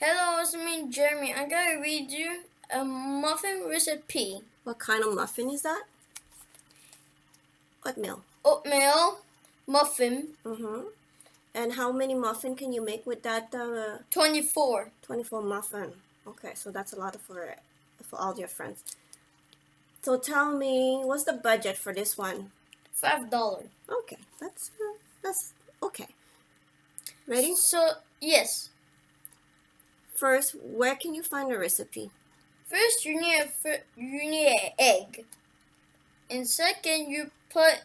Hello, it's me, Jeremy. I'm gonna read you a muffin recipe. What kind of muffin is that? Oatmeal. Oatmeal muffin. And how many muffin can you make with that? 24. 24 muffin. Okay, so that's a lot for all your friends. So tell me, what's the budget for this one? $5. Okay, that's okay. Ready? So yes. First, where can you find the recipe? First, you need an egg, and second, you put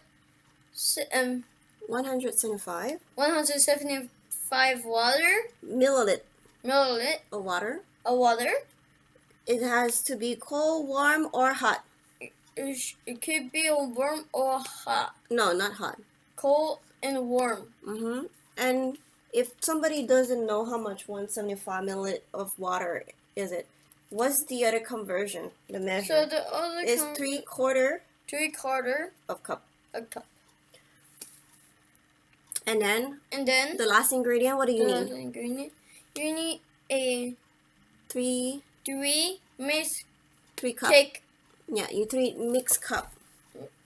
175 milliliter of water. of water. It has to be cold, warm, or hot. It could be warm or hot. No, not hot. Cold and warm. And if somebody doesn't know how much 175 milliliter of water is it, what's the other conversion? The measure. So the other is 3/4 of cup. A cup. And then the last ingredient. What do you need? Ingredient. You need a three mixed cup. cake. Yeah, three mixed cup.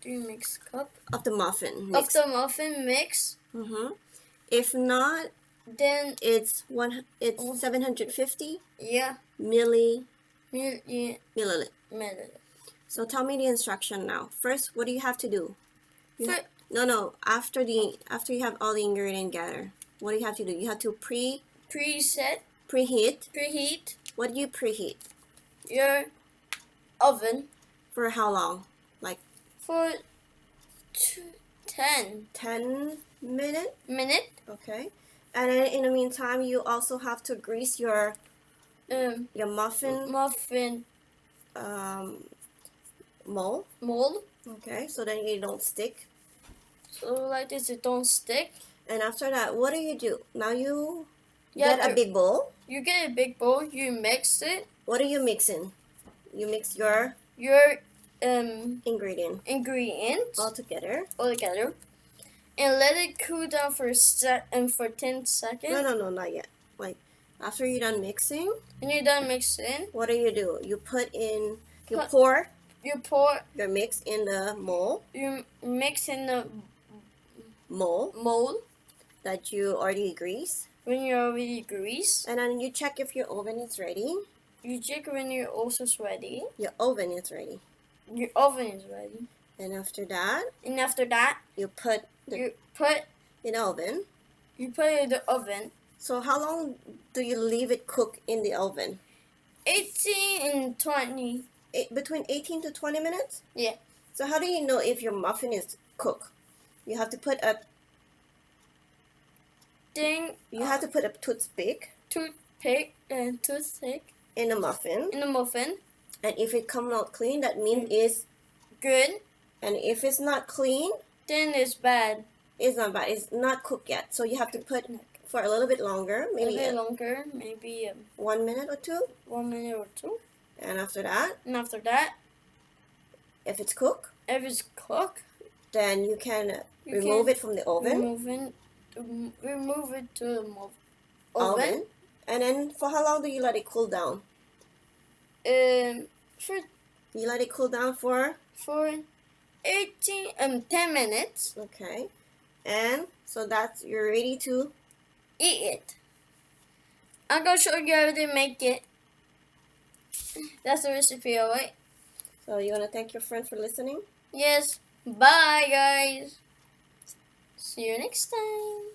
3 mixed cup of the muffin mix. Of the muffin mix. If not, then it's 750. Yeah. Milliliter. So tell me the instruction now. First, what do you have to do? No. After you have all the ingredients gathered, what do you have to do? You have to preheat. What do you preheat? Your oven. For how long? Like for 10 minutes. Okay. And then in the meantime, you also have to grease your muffin mold. Okay, so then it don't stick. So like this, it don't stick. And after that, what do? Now you get a big bowl. You get a big bowl. You mix it. What are you mixing? You mix your ingredients all together, and let it cool down for 10 seconds. No, not yet. Like after you're done mixing. When you're done mixing, what do? You pour your mix in the mold. You mix in the mold that you already grease. When you already grease. And then you check if your oven is ready. You check when your oven is ready. Your oven is ready. Your oven is ready. And after that. You put in the oven. You put it in the oven. So how long do you leave it cook in the oven? 18 and 20. Between 18 to 20 minutes? Yeah. So how do you know if your muffin is cooked? You have to put a toothpick in the muffin. And if it comes out clean, that means it's good. And if it's not clean, then it's bad. It's not bad. It's not cooked yet. So you have to put for a little bit longer. Maybe 1 minute or two. 1 minute or two. And after that. If it's cooked. Then you can remove it from the oven. Remove it to the oven. And then for how long do you let it cool down? You let it cool down for 10 minutes. Okay. And so you're ready to eat it. I'm gonna show you how to make it. That's the recipe, alright? So you wanna thank your friend for listening? Yes. Bye guys. See you next time.